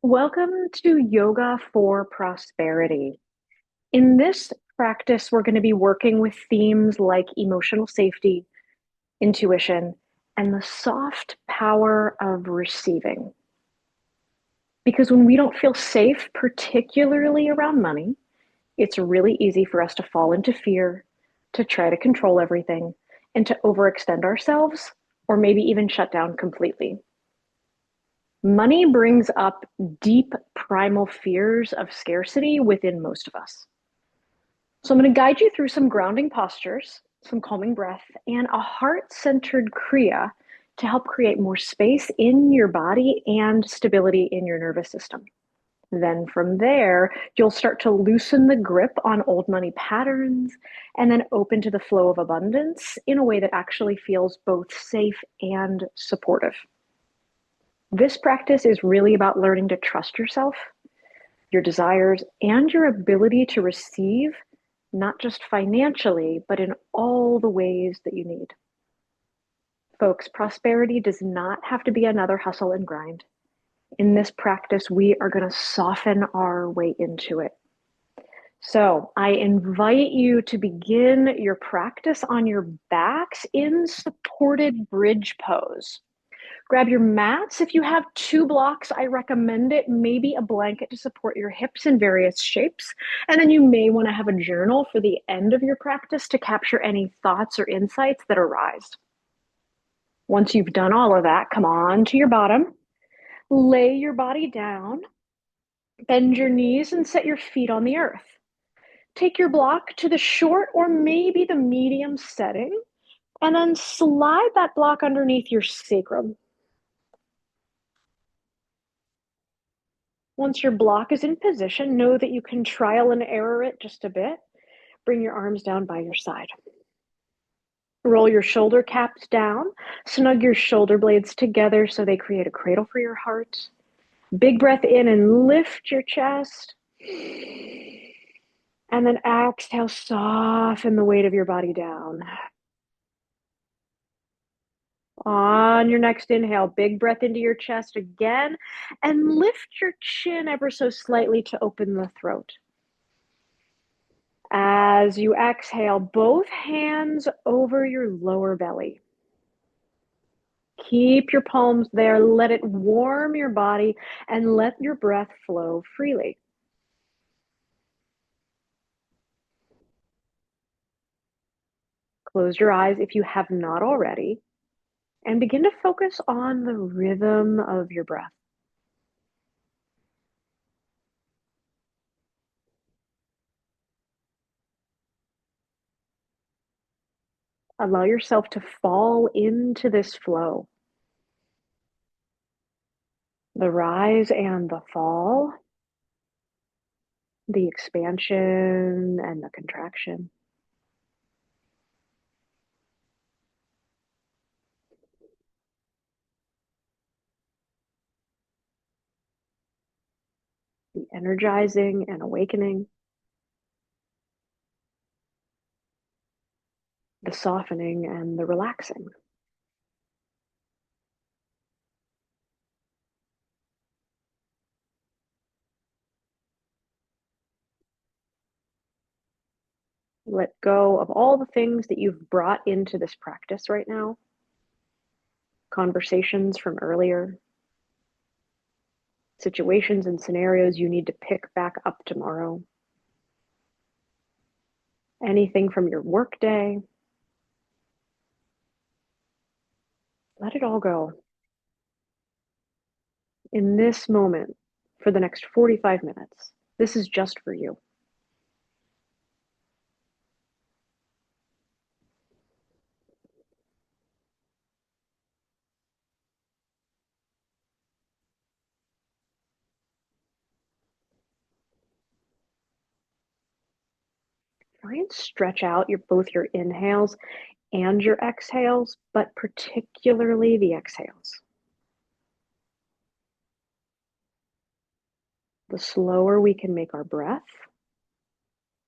Welcome to Yoga for Prosperity. In this practice, we're going to be working with themes like emotional safety, intuition, and the soft power of receiving. Because when we don't feel safe, particularly around money, it's really easy for us to fall into fear, to try to control everything, and to overextend ourselves, or maybe even shut down completely. Money brings up deep primal fears of scarcity within most of us. So, I'm going to guide you through some grounding postures, some calming breath, and a heart centered kriya to help create more space in your body and stability in your nervous system. Then, from there, you'll start to loosen the grip on old money patterns and then open to the flow of abundance in a way that actually feels both safe and supportive. This practice is really about learning to trust yourself, your desires, and your ability to receive, not just financially, but in all the ways that you need. Folks, prosperity does not have to be another hustle and grind. In this practice, we are going to soften our way into it. So, I invite you to begin your practice on your backs in supported bridge pose. Grab your mats. If you have two blocks, I recommend it. Maybe a blanket to support your hips in various shapes. And then you may want to have a journal for the end of your practice to capture any thoughts or insights that arise. Once you've done all of that, come on to your bottom. Lay your body down. Bend your knees and set your feet on the earth. Take your block to the short or maybe the medium setting, and then slide that block underneath your sacrum. Once your block is in position, know that you can trial and error it just a bit. Bring your arms down by your side. Roll your shoulder caps down. Snug your shoulder blades together so they create a cradle for your heart. Big breath in and lift your chest. And then exhale, soften the weight of your body down. On your next inhale, big breath into your chest again and lift your chin ever so slightly to open the throat. As you exhale, both hands over your lower belly. Keep your palms there. Let it warm your body and let your breath flow freely. Close your eyes if you have not already and begin to focus on the rhythm of your breath. Allow yourself to fall into this flow. The rise and the fall, the expansion and the contraction. The energizing and awakening, the softening and the relaxing. Let go of all the things that you've brought into this practice right now. Conversations from earlier, situations and scenarios you need to pick back up tomorrow. Anything from your workday. Let it all go. In this moment, for the next 45 minutes, this is just for you. Try and stretch out both your inhales and your exhales, but particularly the exhales. The slower we can make our breath,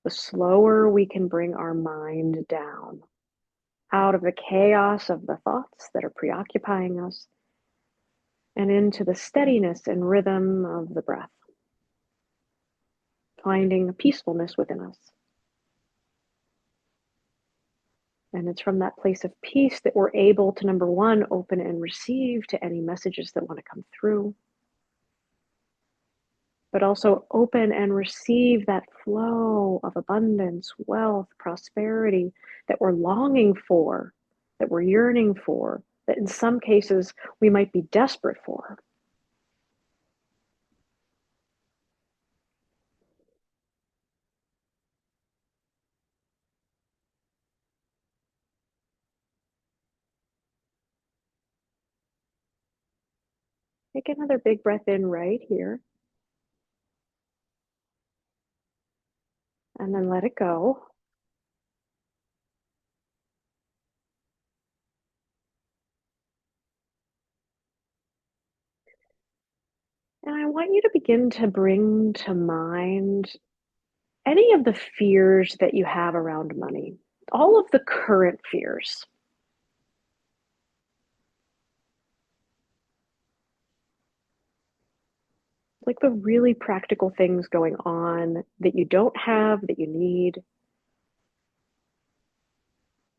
the slower we can bring our mind down out of the chaos of the thoughts that are preoccupying us and into the steadiness and rhythm of the breath, finding a peacefulness within us. And it's from that place of peace that we're able to, number one, open and receive to any messages that want to come through, but also open and receive that flow of abundance, wealth, prosperity that we're longing for, that we're yearning for, that in some cases we might be desperate for. Take another big breath in right here, and then let it go. And I want you to begin to bring to mind any of the fears that you have around money, all of the current fears, like the really practical things going on that you don't have, that you need.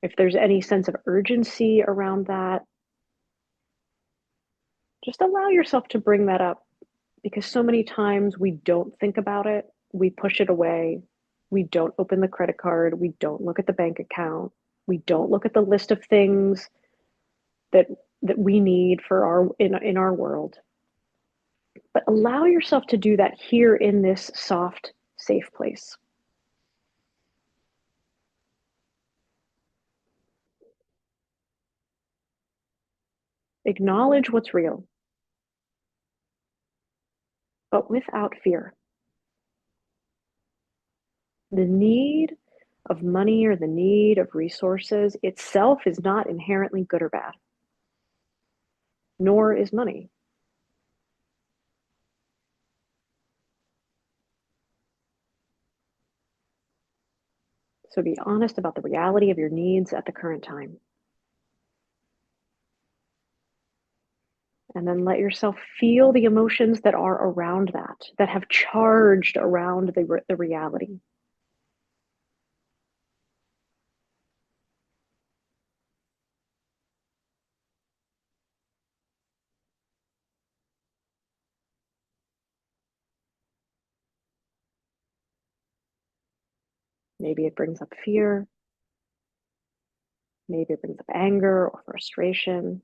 If there's any sense of urgency around that, just allow yourself to bring that up because so many times we don't think about it, we push it away, we don't open the credit card, we don't look at the bank account, we don't look at the list of things that we need for our in our world. But allow yourself to do that here in this soft, safe place. Acknowledge what's real, but without fear. The need of money or the need of resources itself is not inherently good or bad, nor is money. So be honest about the reality of your needs at the current time. And then let yourself feel the emotions that are around that, that have charged around the reality. Maybe it brings up fear. Maybe it brings up anger or frustration.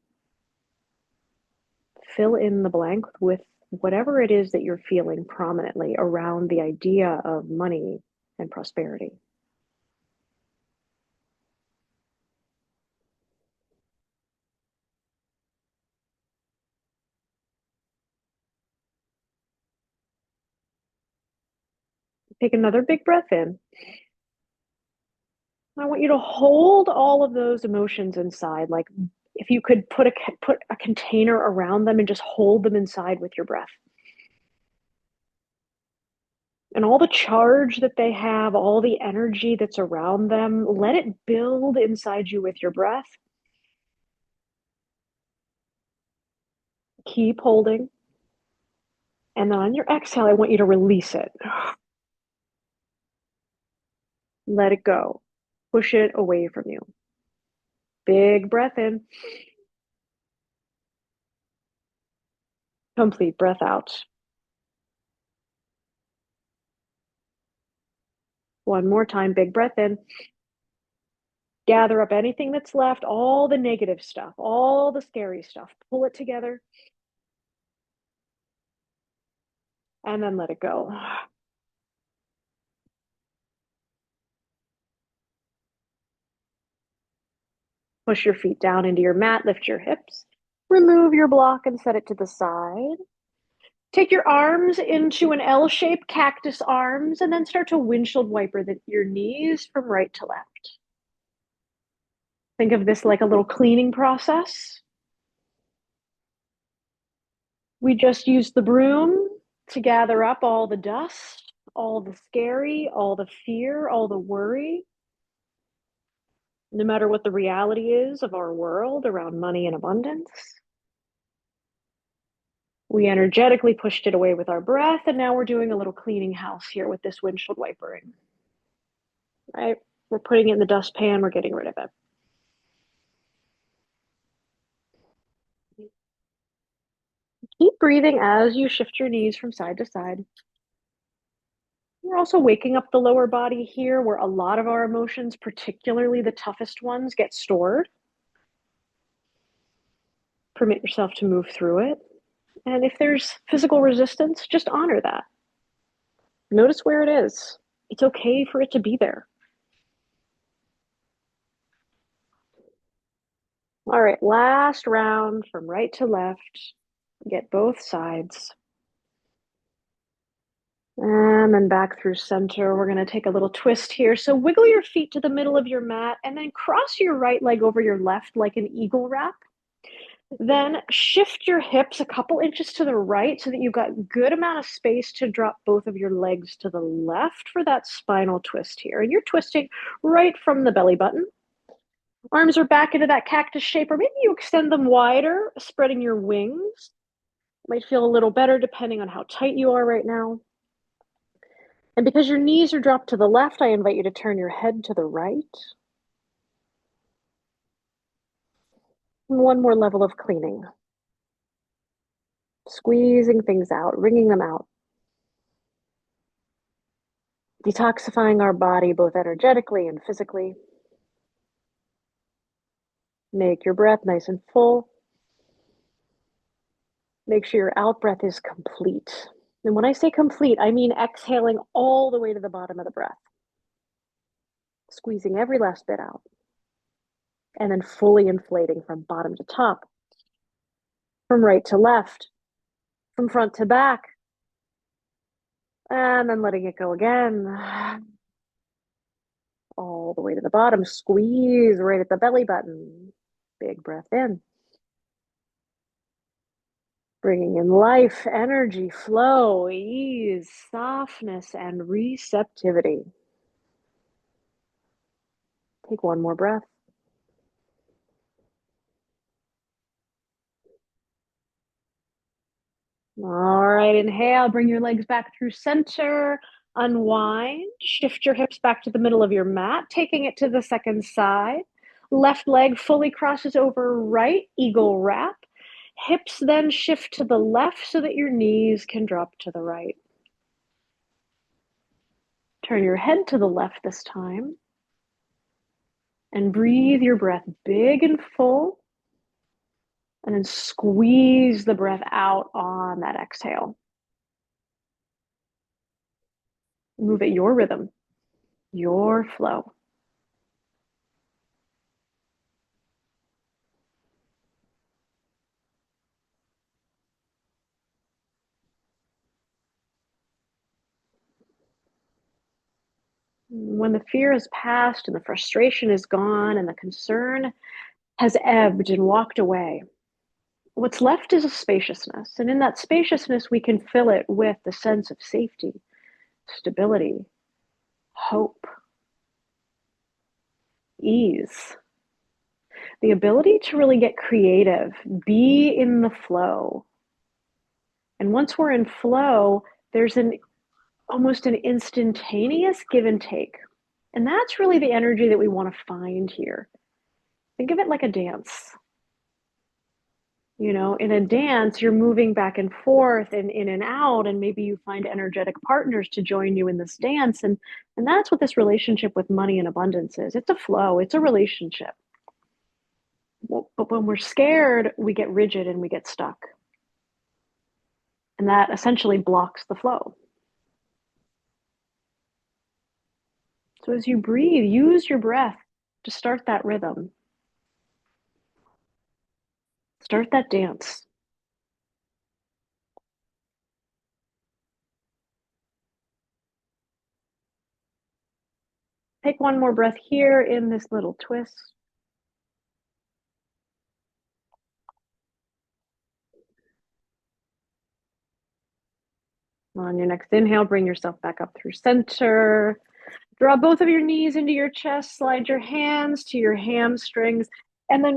Fill in the blank with whatever it is that you're feeling prominently around the idea of money and prosperity. Take another big breath in. I want you to hold all of those emotions inside, like if you could put a container around them and just hold them inside with your breath. And all the charge that they have, all the energy that's around them, let it build inside you with your breath. Keep holding. And then on your exhale, I want you to release it. Let it go. Push it away from you. Big breath in. Complete breath out. One more time. Big breath in. Gather up anything that's left, all the negative stuff, all the scary stuff. Pull it together and then let it go. Push your feet down into your mat, lift your hips, remove your block and set it to the side. Take your arms into an L-shaped cactus arms and then start to windshield wiper your knees from right to left. Think of this like a little cleaning process. We just use the broom to gather up all the dust, all the scary, all the fear, all the worry. No matter what the reality is of our world around money and abundance. We energetically pushed it away with our breath, and now we're doing a little cleaning house here with this windshield wipering, right? We're putting it in the dustpan, we're getting rid of it. Keep breathing as you shift your knees from side to side. We're also waking up the lower body here, where a lot of our emotions, particularly the toughest ones, get stored. Permit yourself to move through it. And if there's physical resistance, just honor that. Notice where it is. It's okay for it to be there. All right, last round from right to left. Get both sides. And then back through center. We're going to take a little twist here. So wiggle your feet to the middle of your mat and then cross your right leg over your left like an eagle wrap. Then shift your hips a couple inches to the right so that you've got a good amount of space to drop both of your legs to the left for that spinal twist here. And you're twisting right from the belly button. Arms are back into that cactus shape, or maybe you extend them wider, spreading your wings. Might feel a little better depending on how tight you are right now. And because your knees are dropped to the left, I invite you to turn your head to the right. And one more level of cleaning. Squeezing things out, wringing them out. Detoxifying our body both energetically and physically. Make your breath nice and full. Make sure your out breath is complete. And when I say complete, I mean exhaling all the way to the bottom of the breath. Squeezing every last bit out. And then fully inflating from bottom to top. From right to left. From front to back. And then letting it go again. All the way to the bottom. Squeeze right at the belly button. Big breath in. Bringing in life, energy, flow, ease, softness, and receptivity. Take one more breath. All right, inhale, bring your legs back through center, unwind, shift your hips back to the middle of your mat, taking it to the second side. Left leg fully crosses over right, eagle wrap. Hips then shift to the left so that your knees can drop to the right. Turn your head to the left this time. And breathe your breath big and full. And then squeeze the breath out on that exhale. Move at your rhythm, your flow. When the fear has passed and the frustration is gone and the concern has ebbed and walked away, what's left is a spaciousness. And in that spaciousness, we can fill it with the sense of safety, stability, hope, ease, the ability to really get creative, be in the flow. And once we're in flow, there's almost an instantaneous give and take. And that's really the energy that we want to find here. Think of it like a dance. You know, in a dance, you're moving back and forth and in and out, and maybe you find energetic partners to join you in this dance. And that's what this relationship with money and abundance is. It's a flow, it's a relationship. But when we're scared, we get rigid and we get stuck. And that essentially blocks the flow. So as you breathe, use your breath to start that rhythm. Start that dance. Take one more breath here in this little twist. On your next inhale, bring yourself back up through center. Draw both of your knees into your chest, slide your hands to your hamstrings, and then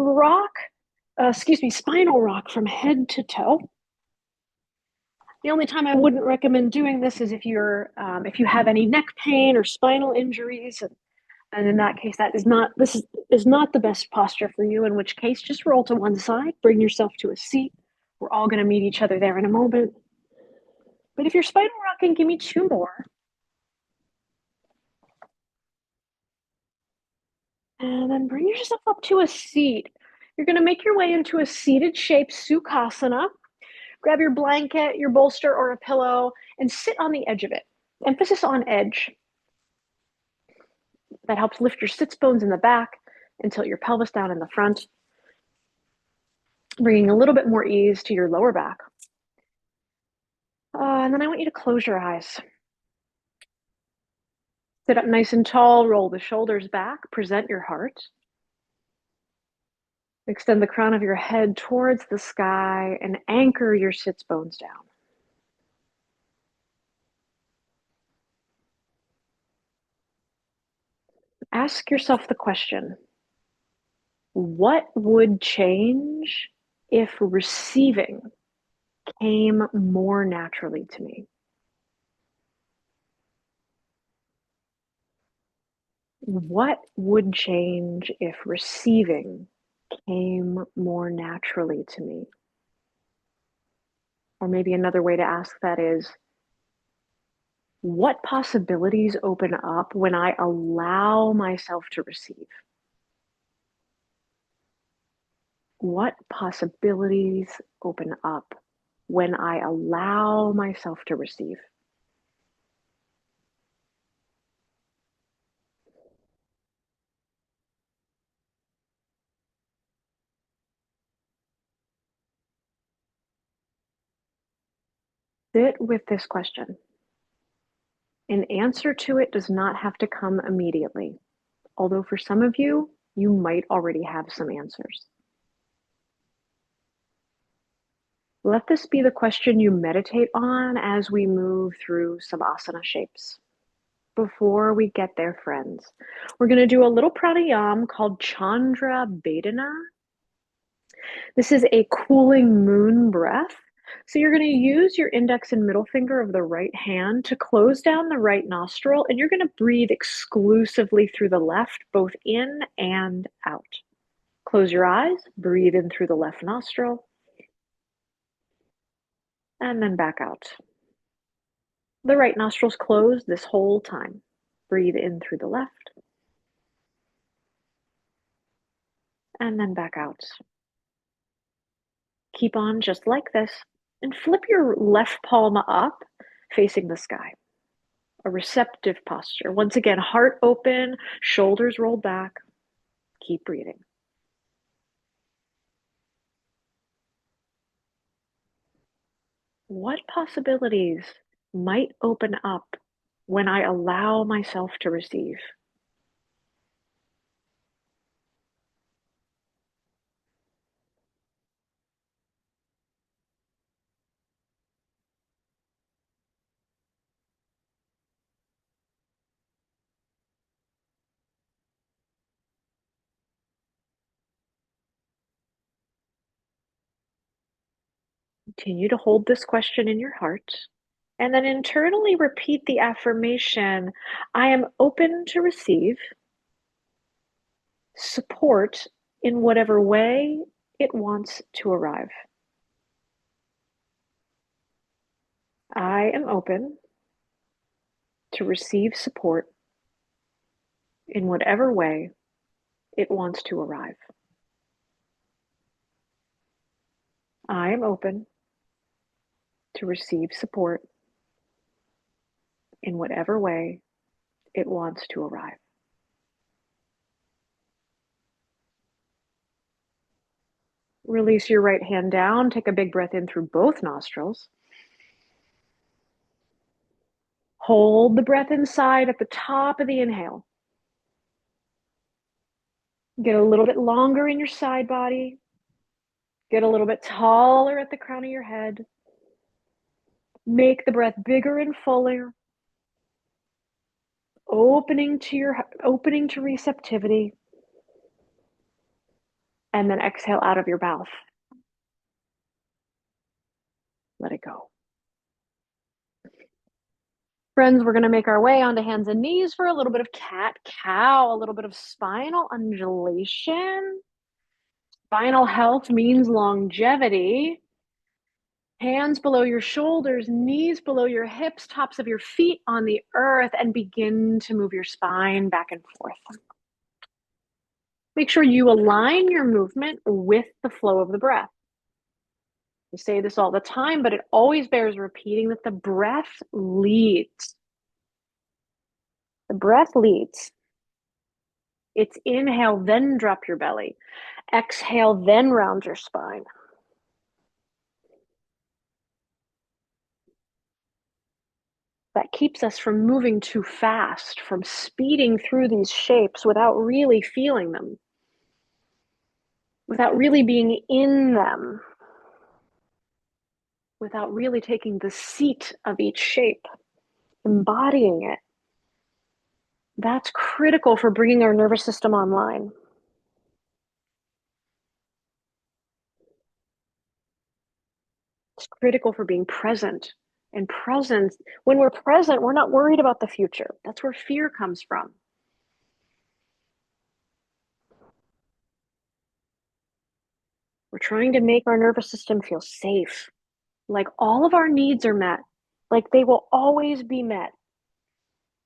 spinal rock from head to toe. The only time I wouldn't recommend doing this is if you have any neck pain or spinal injuries, and in that case, is not the best posture for you. In which case, just roll to one side, bring yourself to a seat. We're all going to meet each other there in a moment. But if you're spinal rocking, give me two more. And then bring yourself up to a seat. You're going to make your way into a seated shape, Sukhasana. Grab your blanket, your bolster, or a pillow and sit on the edge of it. Emphasis on edge. That helps lift your sits bones in the back and tilt your pelvis down in the front, bringing a little bit more ease to your lower back. And then I want you to close your eyes. Sit up nice and tall, roll the shoulders back, present your heart. Extend the crown of your head towards the sky and anchor your sits bones down. Ask yourself the question, what would change if receiving came more naturally to me? What would change if receiving came more naturally to me? Or maybe another way to ask that is, what possibilities open up when I allow myself to receive? What possibilities open up when I allow myself to receive? Sit with this question. An answer to it does not have to come immediately, although for some of you, you might already have some answers. Let this be the question you meditate on as we move through some asana shapes. Before we get there, friends, we're going to do a little pranayama called Chandra Vedana. This is a cooling moon breath. So you're going to use your index and middle finger of the right hand to close down the right nostril, and you're going to breathe exclusively through the left, both in and out. Close your eyes, breathe in through the left nostril, and then back out. The right nostril's closed this whole time. Breathe in through the left, and then back out. Keep on just like this, and flip your left palm up, facing the sky. A receptive posture. Once again, heart open, shoulders rolled back. Keep breathing. What possibilities might open up when I allow myself to receive? Continue to hold this question in your heart, and then internally repeat the affirmation, I am open to receive support in whatever way it wants to arrive. I am open to receive support in whatever way it wants to arrive. I am open to receive support in whatever way it wants to arrive. Release your right hand down. Take a big breath in through both nostrils. Hold the breath inside at the top of the inhale. Get a little bit longer in your side body. Get a little bit taller at the crown of your head. Make the breath bigger and fuller. Opening to receptivity. And then exhale out of your mouth. Let it go. Friends, we're going to make our way onto hands and knees for a little bit of cat-cow, a little bit of spinal undulation. Spinal health means longevity. Hands below your shoulders, knees below your hips, tops of your feet on the earth, and begin to move your spine back and forth. Make sure you align your movement with the flow of the breath. We say this all the time, but it always bears repeating that the breath leads. The breath leads. It's inhale, then drop your belly. Exhale, then round your spine. That keeps us from moving too fast, from speeding through these shapes without really feeling them, without really being in them, without really taking the seat of each shape, embodying it. That's critical for bringing our nervous system online. It's critical for being present. And present, when we're present, we're not worried about the future. That's where fear comes from. We're trying to make our nervous system feel safe, like all of our needs are met, like they will always be met.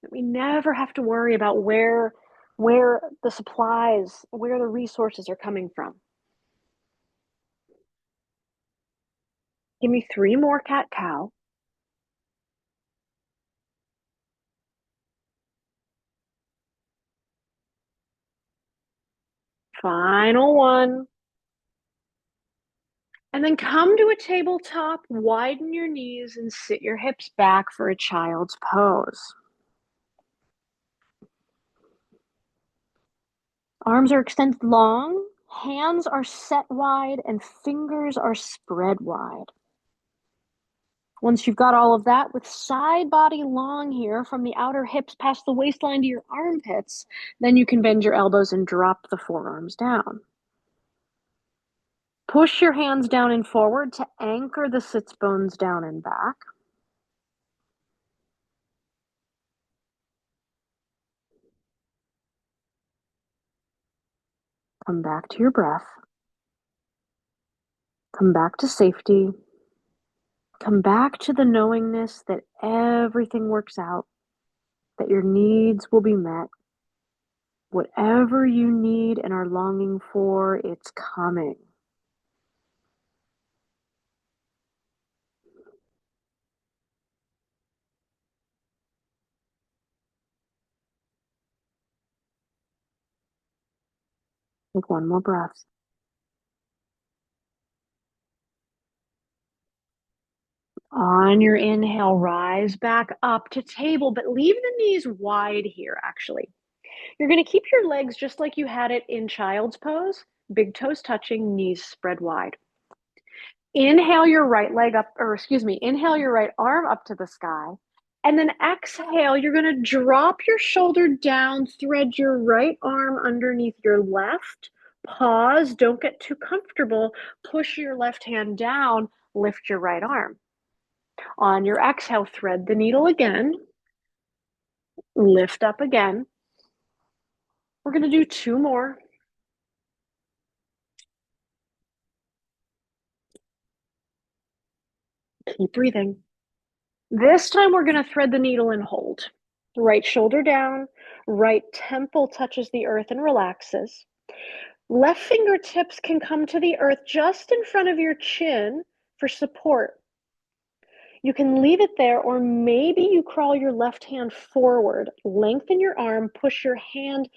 That we never have to worry about where the supplies, where the resources are coming from. Give me 3 more cat-cow. Final one. And then come to a tabletop, widen your knees, and sit your hips back for a child's pose. Arms are extended long, hands are set wide, and fingers are spread wide. Once you've got all of that, with side body long here from the outer hips past the waistline to your armpits, then you can bend your elbows and drop the forearms down. Push your hands down and forward to anchor the sits bones down and back. Come back to your breath. Come back to safety. Come back to the knowingness that everything works out, that your needs will be met. Whatever you need and are longing for, it's coming. Take one more breath. On your inhale, rise back up to table, but leave the knees wide here, actually. You're going to keep your legs just like you had it in child's pose, big toes touching, knees spread wide. Inhale your right leg up, or excuse me, inhale your right arm up to the sky. And then exhale, you're going to drop your shoulder down, thread your right arm underneath your left. Pause, don't get too comfortable. Push your left hand down, lift your right arm. On your exhale, thread the needle again, lift up again. We're going to do 2 more. Keep breathing. This time we're going to thread the needle and hold. Right shoulder down, right temple touches the earth and relaxes. Left fingertips can come to the earth just in front of your chin for support. You can leave it there, or maybe you crawl your left hand forward, lengthen your arm, push your hand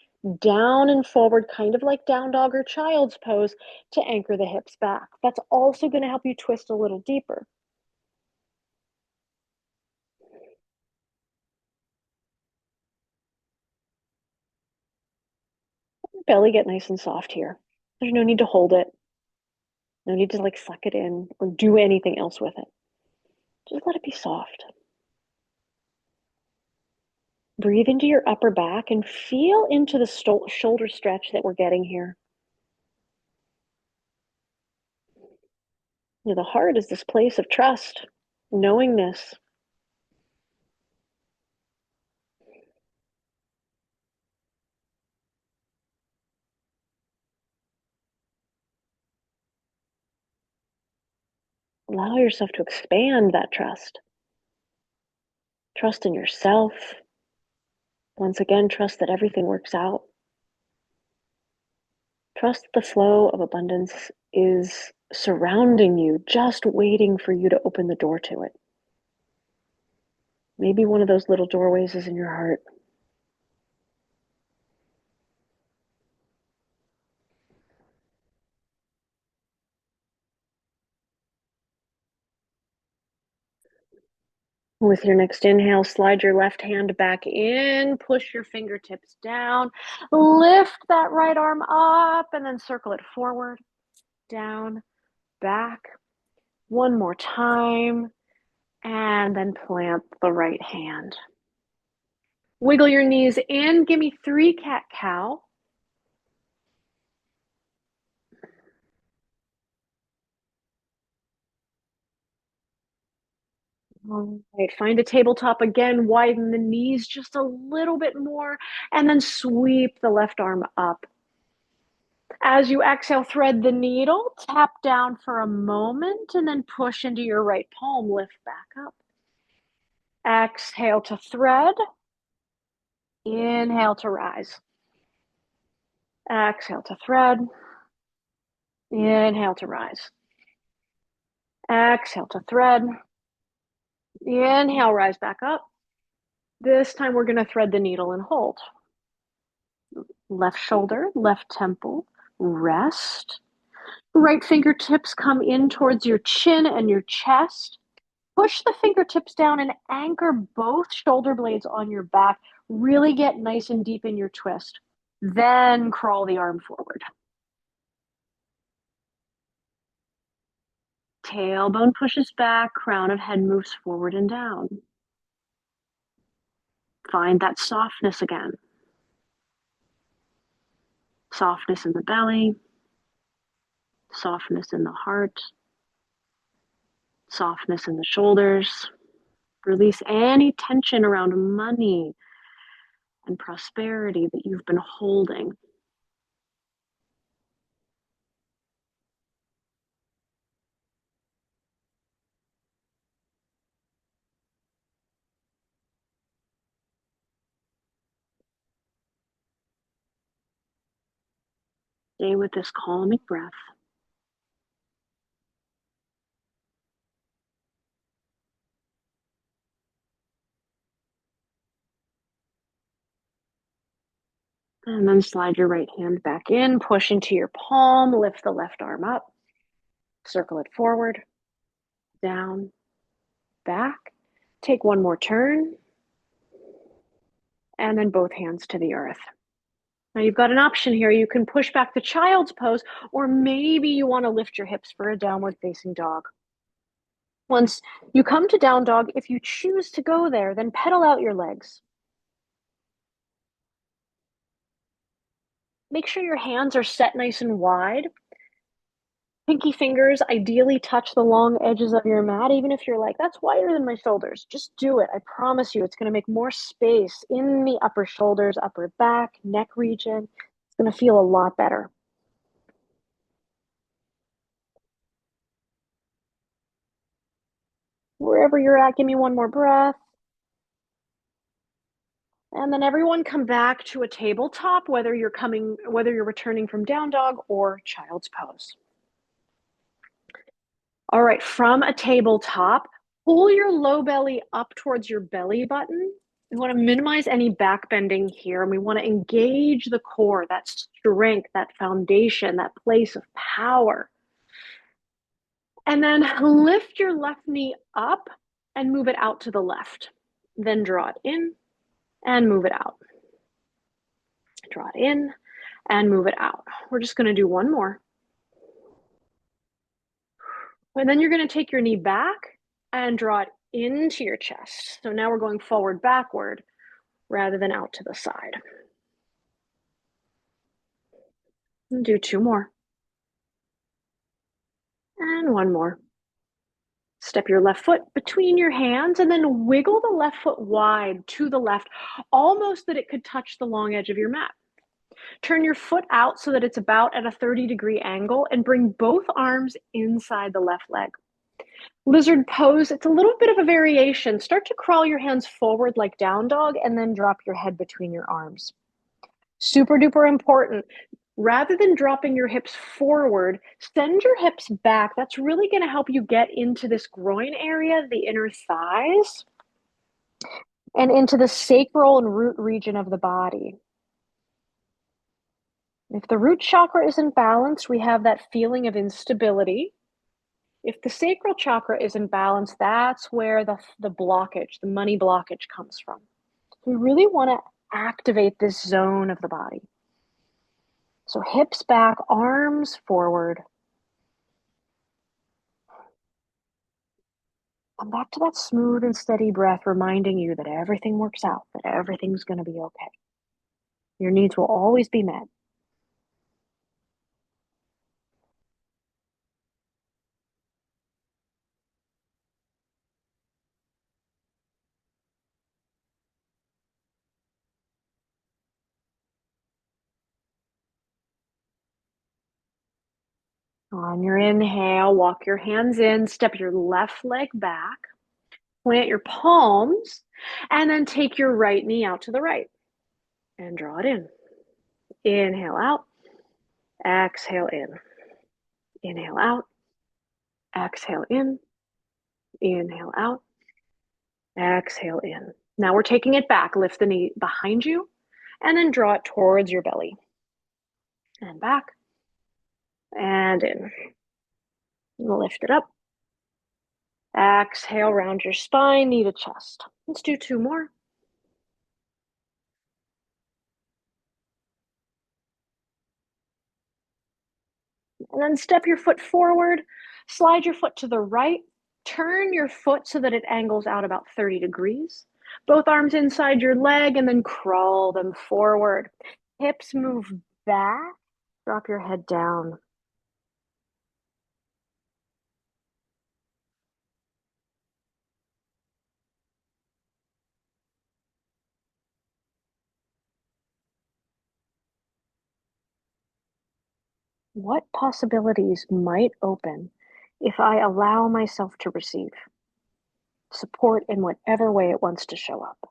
down and forward, kind of like down dog or child's pose, to anchor the hips back. That's also going to help you twist a little deeper. Belly get nice and soft here. There's no need to hold it. No need to like suck it in or do anything else with it. Just let it be soft. Breathe into your upper back and feel into the shoulder stretch that we're getting here. The heart is this place of trust, knowingness. Allow yourself to expand that trust. Trust in yourself. Once again, trust that everything works out. Trust the flow of abundance is surrounding you, just waiting for you to open the door to it. Maybe one of those little doorways is in your heart. With your next inhale, slide your left hand back in, push your fingertips down, lift that right arm up, and then circle it forward, down, back. One more time, and then plant the right hand. Wiggle your knees in. Give me 3 cat-cow. All right, find a tabletop again. Widen the knees just a little bit more, and then sweep the left arm up. As you exhale, thread the needle, tap down for a moment, and then push into your right palm. Lift back up. Exhale to thread. Inhale to rise. Exhale to thread. Inhale to rise. Exhale to thread. Inhale, rise back up. This time we're going to thread the needle and hold. Left shoulder, left temple, rest. Right fingertips come in towards your chin and your chest. Push the fingertips down and anchor both shoulder blades on your back. Really get nice and deep in your twist. Then crawl the arm forward. Tailbone pushes back, crown of head moves forward and down. Find that softness again. Softness in the belly, softness in the heart, softness in the shoulders. Release any tension around money and prosperity that you've been holding. Stay with this calming breath. And then slide your right hand back in, push into your palm, lift the left arm up, circle it forward, down, back. Take one more turn, and then both hands to the earth. Now you've got an option here. You can push back to child's pose, or maybe you want to lift your hips for a downward facing dog. Once you come to down dog, if you choose to go there, then pedal out your legs. Make sure your hands are set nice and wide. Pinky fingers ideally touch the long edges of your mat, even if you're like, that's wider than my shoulders. Just do it. I promise you, it's going to make more space in the upper shoulders, upper back, neck region. It's going to feel a lot better. Wherever you're at, give me one more breath. And then everyone come back to a tabletop, whether you're returning from down dog or child's pose. All right, from a tabletop, pull your low belly up towards your belly button. We want to minimize any back bending here, and we want to engage the core, that strength, that foundation, that place of power. And then lift your left knee up and move it out to the left. Then draw it in and move it out. Draw it in and move it out. We're just going to do one more. And then you're going to take your knee back and draw it into your chest. So now we're going forward, backward, rather than out to the side. And do 2 more. And 1 more. Step your left foot between your hands and then wiggle the left foot wide to the left, almost that it could touch the long edge of your mat. Turn your foot out so that it's about at a 30-degree angle and bring both arms inside the left leg. Lizard pose, it's a little bit of a variation. Start to crawl your hands forward like down dog and then drop your head between your arms. Super duper important. Rather than dropping your hips forward, send your hips back. That's really going to help you get into this groin area, the inner thighs, and into the sacral and root region of the body. If the root chakra isn't balanced, we have that feeling of instability. If the sacral chakra is imbalanced, that's where the blockage, the money blockage comes from. We really want to activate this zone of the body. So hips back, arms forward. Come back to that smooth and steady breath, reminding you that everything works out, that everything's going to be okay. Your needs will always be met. On your inhale, walk your hands in, step your left leg back, plant your palms, and then take your right knee out to the right and draw it in. Inhale out, exhale in. Inhale out, exhale in, inhale out, exhale in. Now we're taking it back. Lift the knee behind you and then draw it towards your belly. And back and in. Lift it up. Exhale, round your spine, knee to chest. Let's do two more. And then step your foot forward, slide your foot to the right, turn your foot so that it angles out about 30 degrees. Both arms inside your leg and then crawl them forward. Hips move back, drop your head down. What possibilities might open if I allow myself to receive support in whatever way it wants to show up?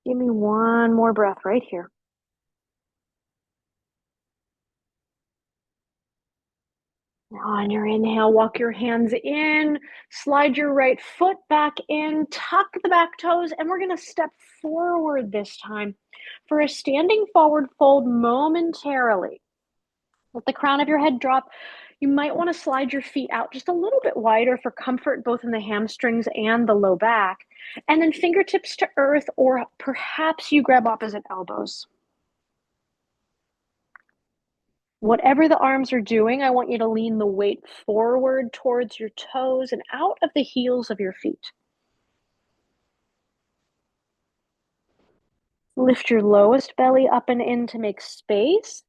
Give me one more breath right here. Now on your inhale, walk your hands in, slide your right foot back in, tuck the back toes, and we're going to step forward this time for a standing forward fold momentarily. Let the crown of your head drop. You might want to slide your feet out just a little bit wider for comfort, both in the hamstrings and the low back. And then fingertips to earth, or perhaps you grab opposite elbows. Whatever the arms are doing, I want you to lean the weight forward towards your toes and out of the heels of your feet. Lift your lowest belly up and in to make space.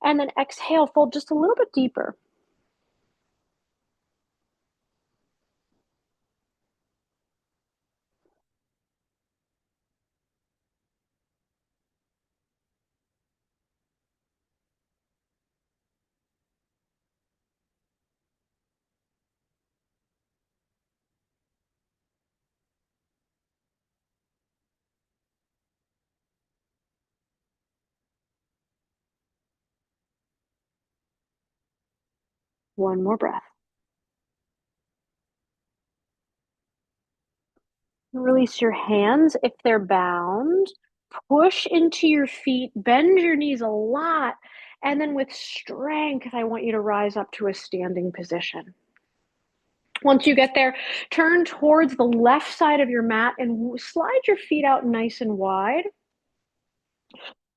And then exhale, fold just a little bit deeper. One more breath. Release your hands if they're bound. Push into your feet, bend your knees a lot, and then with strength, I want you to rise up to a standing position. Once you get there, turn towards the left side of your mat and slide your feet out nice and wide.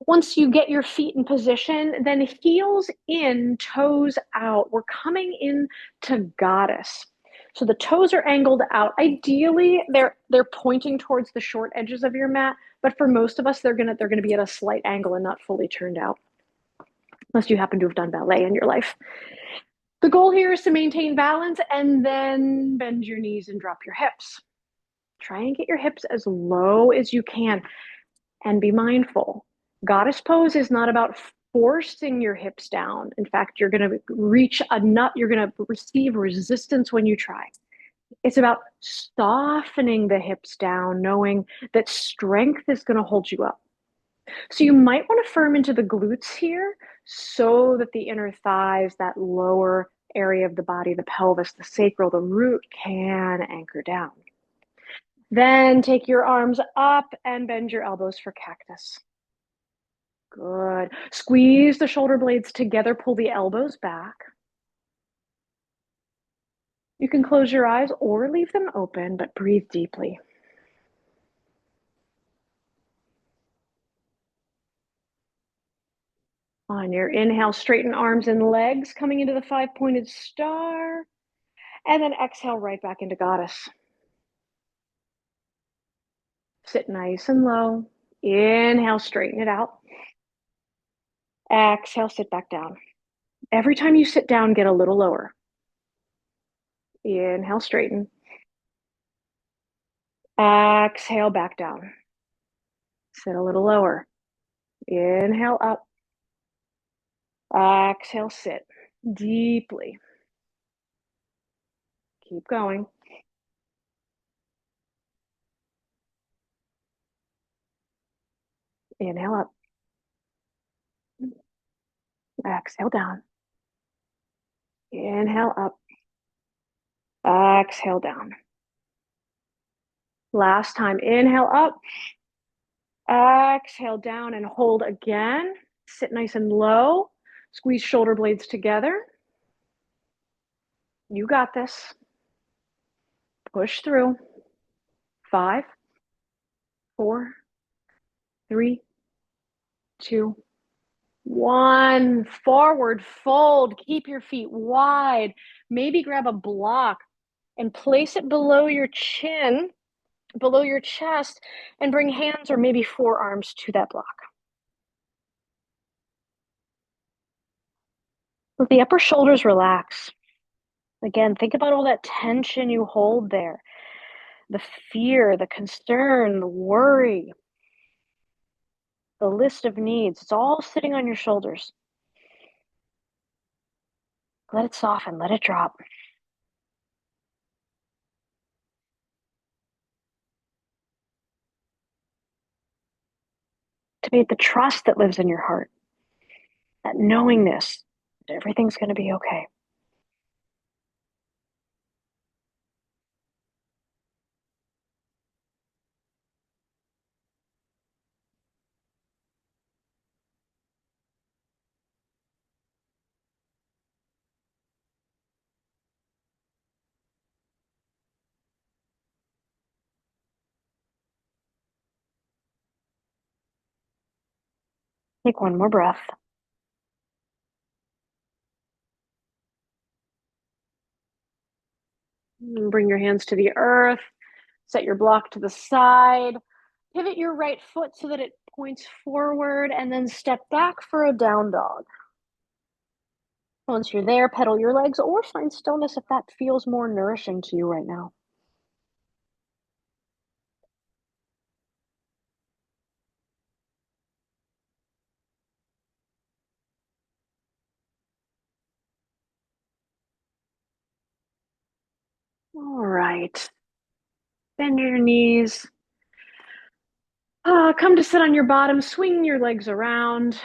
Once you get your feet in position, then heels in, toes out. We're coming in to goddess. So the toes are angled out. Ideally, they're pointing towards the short edges of your mat, but for most of us, they're gonna be at a slight angle and not fully turned out, unless you happen to have done ballet in your life. The goal here is to maintain balance and then bend your knees and drop your hips. Try and get your hips as low as you can and be mindful. Goddess pose is not about forcing your hips down. In fact, you're going to reach a nut, you're going to receive resistance when you try. It's about softening the hips down, knowing that strength is going to hold you up. So you might want to firm into the glutes here so that the inner thighs, that lower area of the body, the pelvis, the sacral, the root can anchor down. Then take your arms up and bend your elbows for cactus. Good. Squeeze the shoulder blades together, pull the elbows back. You can close your eyes or leave them open, but breathe deeply. On your inhale, straighten arms and legs, coming into the five-pointed star. And then exhale right back into goddess. Sit nice and low. Inhale, straighten it out. Exhale, sit back down. Every time you sit down, get a little lower. Inhale, straighten. Exhale, back down. Sit a little lower. Inhale, up. Exhale, sit deeply. Keep going. Inhale up. Exhale down. Inhale up. Exhale down. Last time. Inhale up. Exhale down and hold again. Sit nice and low. Squeeze shoulder blades together. You got this. Push through. 5, 4, 3, 2, 1. Forward fold. Keep your feet wide. Maybe grab a block and place it below your chin, below your chest, and bring hands or maybe forearms to that block. Let the upper shoulders relax. Again, think about all that tension you hold there. The fear, the concern, the worry, the list of needs. It's all sitting on your shoulders. Let it soften, let it drop. To be the trust that lives in your heart, that knowingness that everything's going to be okay. Take one more breath. Bring your hands to the earth. Set your block to the side. Pivot your right foot so that it points forward and then step back for a down dog. Once you're there, pedal your legs or find stillness if that feels more nourishing to you right now. All right. Bend your knees. Come to sit on your bottom. Swing your legs around.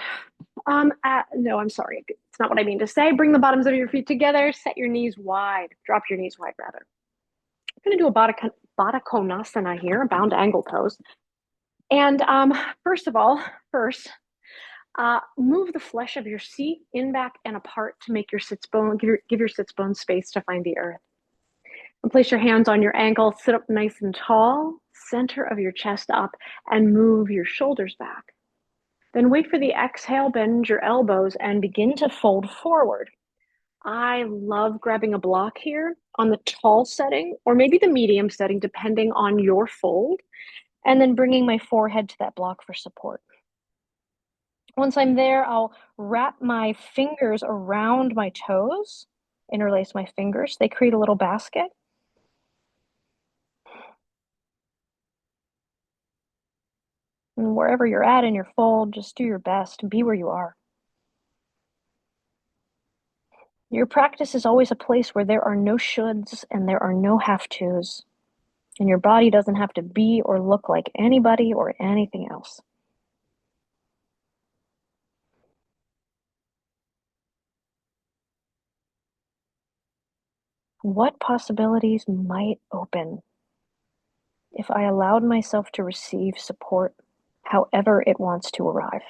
No, I'm sorry. It's not what I mean to say. Bring the bottoms of your feet together. Set your knees wide. Drop your knees wide, rather. I'm going to do a Baddha Konasana here, a bound angle pose. And first, move the flesh of your seat in, back, and apart to make your sits bone, give your sits bone space to find the earth. And place your hands on your ankle, sit up nice and tall, center of your chest up, and move your shoulders back. Then wait for the exhale, bend your elbows, and begin to fold forward. I love grabbing a block here on the tall setting or maybe the medium setting, depending on your fold, and then bringing my forehead to that block for support. Once I'm there, I'll wrap my fingers around my toes, interlace my fingers. They create a little basket. And wherever you're at in your fold, just do your best and be where you are. Your practice is always a place where there are no shoulds and there are no have-tos. And your body doesn't have to be or look like anybody or anything else. What possibilities might open if I allowed myself to receive support however it wants to arrive?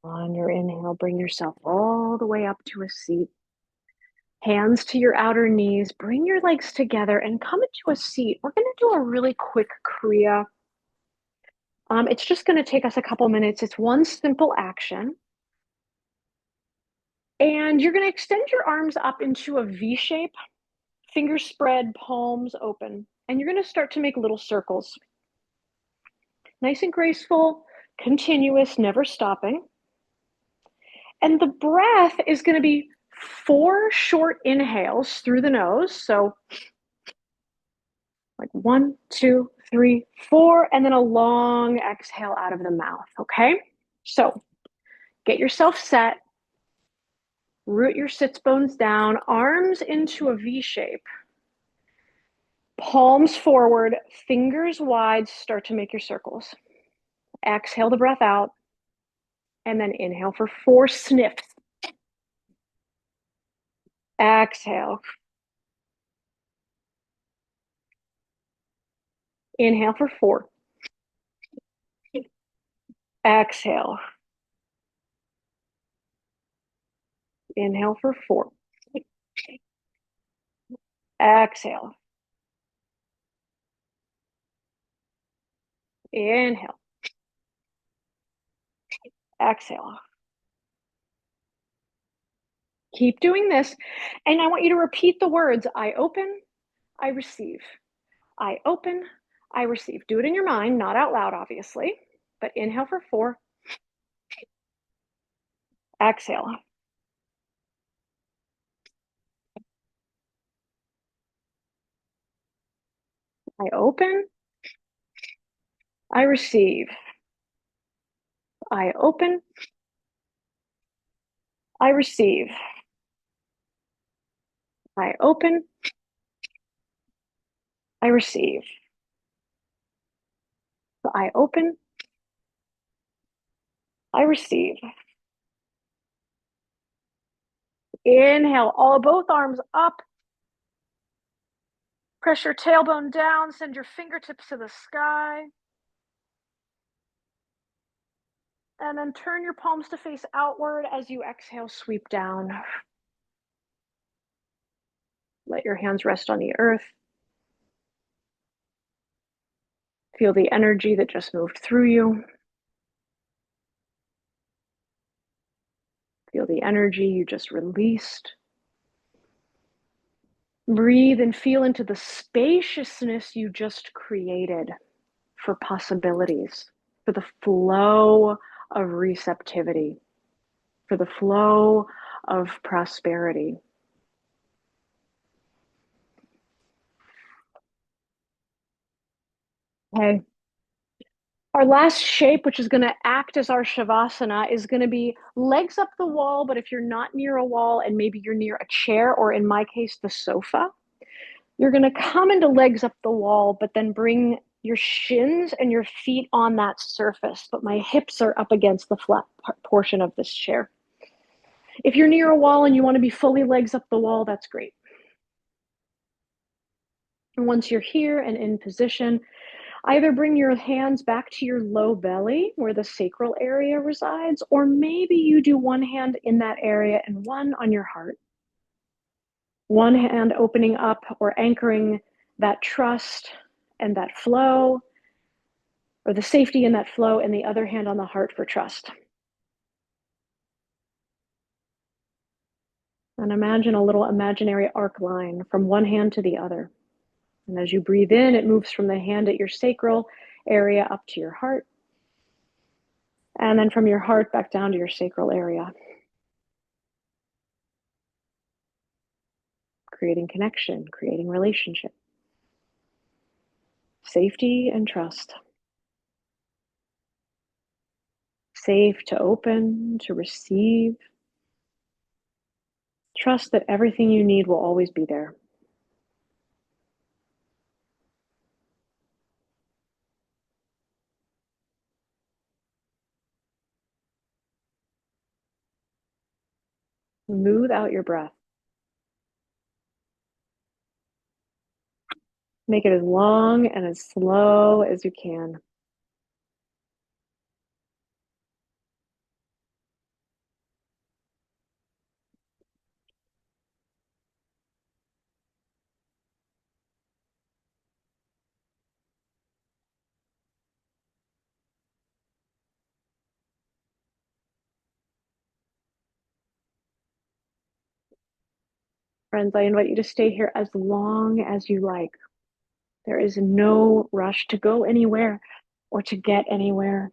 On your inhale, bring yourself all the way up to a seat. Hands to your outer knees. Bring your legs together and come into a seat. We're going to do a really quick kriya. It's just going to take us a couple minutes. It's one simple action. And you're going to extend your arms up into a V shape, fingers spread, palms open. And you're going to start to make little circles. Nice and graceful, continuous, never stopping. And the breath is going to be 4 short inhales through the nose. So like 1, 2, 3, 4, and then a long exhale out of the mouth. Okay. So get yourself set. Root your sits bones down, arms into a V shape. Palms forward, fingers wide, start to make your circles. Exhale the breath out, and then inhale for 4 sniffs. Exhale. Inhale for 4. Exhale. Inhale for 4. Exhale. Inhale. Exhale. Keep doing this. And I want you to repeat the words I open, I receive. I open, I receive. Do it in your mind, not out loud, obviously. But inhale for 4. Exhale. I open, I receive. I open, I receive. I open, I receive. I open, I receive. Inhale, both arms up. Press your tailbone down, send your fingertips to the sky. And then turn your palms to face outward as you exhale, sweep down. Let your hands rest on the earth. Feel the energy that just moved through you. Feel the energy you just released. Breathe and feel into the spaciousness you just created for possibilities, for the flow of receptivity, for the flow of prosperity. Okay. Our last shape, which is going to act as our shavasana, is going to be legs up the wall. But if you're not near a wall and maybe you're near a chair, or in my case, the sofa, You're going to come into legs up the wall, but then bring your shins and your feet on that surface. But my hips are up against the flat portion of this chair. If you're near a wall and you want to be fully legs up the wall, that's great. And once you're here and in position, either bring your hands back to your low belly where the sacral area resides, or maybe you do one hand in that area and one on your heart. One hand opening up or anchoring that trust and that flow, or the safety in that flow, and the other hand on the heart for trust. And imagine a little imaginary arc line from one hand to the other. And as you breathe in, it moves from the hand at your sacral area up to your heart. And then from your heart back down to your sacral area. Creating connection, creating relationship. Safety and trust. Safe to open, to receive. Trust that everything you need will always be there. Smooth out your breath. Make it as long and as slow as you can. Friends, I invite you to stay here as long as you like. There is no rush to go anywhere or to get anywhere.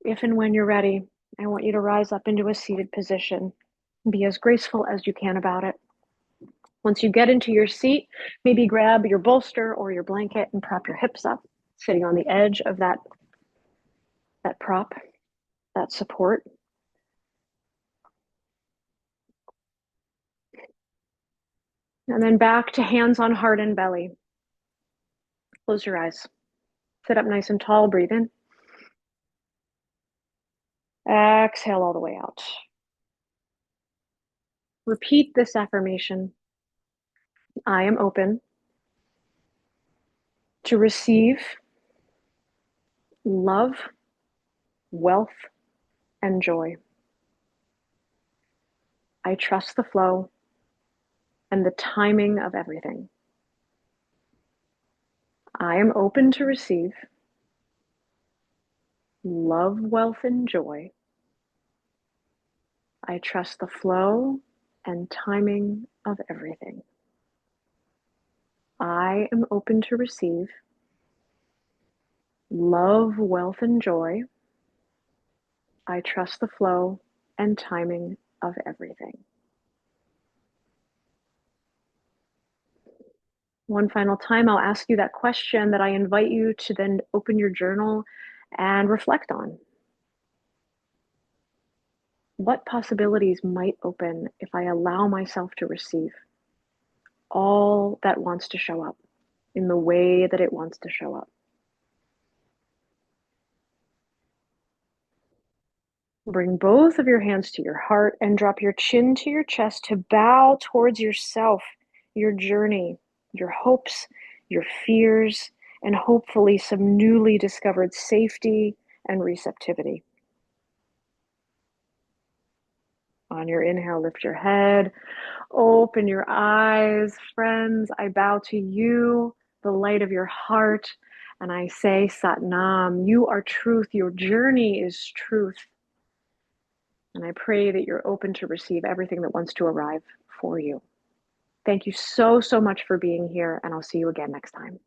If and when you're ready, I want you to rise up into a seated position. Be as graceful as you can about it. Once you get into your seat, maybe grab your bolster or your blanket and prop your hips up, sitting on the edge of that prop, that support. And then back to hands on heart and belly. Close your eyes. Sit up nice and tall, breathe in. Exhale all the way out. Repeat this affirmation. I am open to receive love, wealth, and joy. I trust the flow and the timing of everything. I am open to receive love, wealth, and joy. I trust the flow and timing of everything. I am open to receive love, wealth, and joy. I trust the flow and timing of everything. One final time, I'll ask you that question that I invite you to then open your journal and reflect on. What possibilities might open if I allow myself to receive all that wants to show up in the way that it wants to show up? Bring both of your hands to your heart and drop your chin to your chest to bow towards yourself, your journey, your hopes, your fears, and hopefully some newly discovered safety and receptivity. On your inhale, lift your head, open your eyes. Friends, I bow to you, the light of your heart, and I say, Sat Nam, you are truth. Your journey is truth. And I pray that you're open to receive everything that wants to arrive for you. Thank you so, so much for being here, and I'll see you again next time.